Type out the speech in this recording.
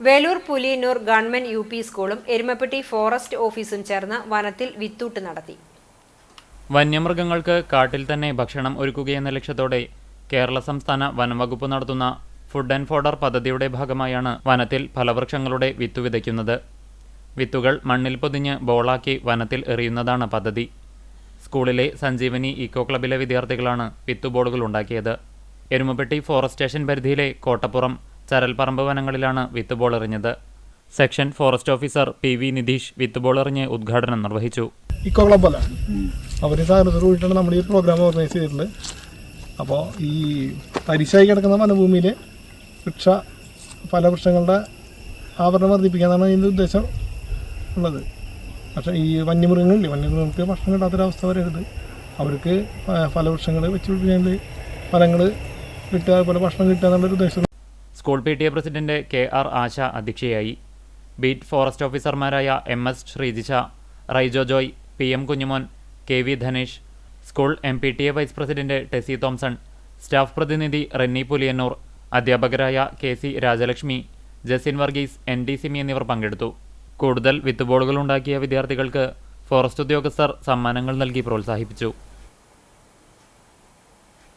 Velur Puliyannur government UP. സ്കൂളും Erumapetty forest ഓഫീസും ചേർന്ന് വനത്തിൽ വിത്തൂട്ട് നടത്തി. വന്യമൃഗങ്ങൾക്ക് കാട്ടിൽ തന്നെ ഭക്ഷണം ഒരുക്കുകയെന്ന ലക്ഷ്യത്തോടെ കേരള സംസ്ഥാന വനംവകുപ്പ് നടത്തുന്ന ഫുഡ് ആൻഡ് ഫോഡർ പദ്ധതിയുടെ ഭാഗമായാണ് വനത്തിൽ ഫലവൃക്ഷങ്ങളുടെ വിത്തു വിതയ്ക്കുന്നത്. വിത്തുകൾ മണ്ണിൽ പൊതിഞ്ഞ് ബോളാക്കി വനത്തിൽ എറിയുന്നതാണ് പദ്ധതി. സ്കൂളിലെ സഞ്ജീവനി ഇക്കോ ക്ലബിലെ വിദ്യാർത്ഥികളാണ് വിത്തുബോളുകൾ ഉണ്ടാക്കിയത്. എരുമപ്പെട്ടി ഫോറസ്റ്റ് സ്റ്റേഷൻ പരിധിയിലെ കോട്ടപ്പുറം, ചരൽപ്പറമ്പ് വനങ്ങളിലാണ് വിത്തുബോൾ എറിഞ്ഞത്. Section forest officer P V. Nitheesh വിത്തുബോൾ എറിഞ്ഞ് ഉദ്ഘാടനം നിർവഹിച്ചു. ഇക്കോ ക്ലബ്ബല്ല, അവർ സാറിട്ടാണ് നമ്മൾ ഈ പ്രോഗ്രാം ഓർഗനൈസ് ചെയ്തിട്ടുണ്ട്. അപ്പോൾ ഈ തരിശായി കിടക്കുന്ന വനഭൂമിയിലെ ഫലവൃക്ഷങ്ങളുടെ ആവരണം വർദ്ധിപ്പിക്കാനാണ് ഇതിൻ്റെ ഉദ്ദേശം ഉള്ളത്. പക്ഷേ ഈ വന്യമൃഗങ്ങൾക്ക് ഭക്ഷണം കിട്ടാത്തൊരവസ്ഥ വരരുത്. അവർക്ക് ഫലവൃക്ഷങ്ങൾ വെച്ച് പിടിപ്പിക്കാണ്ട് ഫലങ്ങൾ കിട്ടുക, അതുപോലെ ഭക്ഷണം കിട്ടുക എന്നുള്ളൊരു ഉദ്ദേശം. School PTA president KR Asha അധ്യക്ഷയായി. ബീറ്റ് ഫോറസ്റ്റ് ഓഫീസർമാരായ MS Sreejisha, Raijo Joy, PM Kunjumon, KV Dhanesh, school MPTA vice president Tessy Thomson, staff പ്രതിനിധി റെന്നി പുലിയന്നൂർ, അധ്യാപകരായ KC രാജലക്ഷ്മി, ജസിൻ വർഗീസ്, ND സിമി എന്നിവർ പങ്കെടുത്തു. കൂടുതൽ വിത്തുബോളുകൾ ഉണ്ടാക്കിയ വിദ്യാർത്ഥികൾക്ക് ഫോറസ്റ്റ് ഉദ്യോഗസ്ഥർ സമ്മാനങ്ങൾ നൽകി പ്രോത്സാഹിപ്പിച്ചു.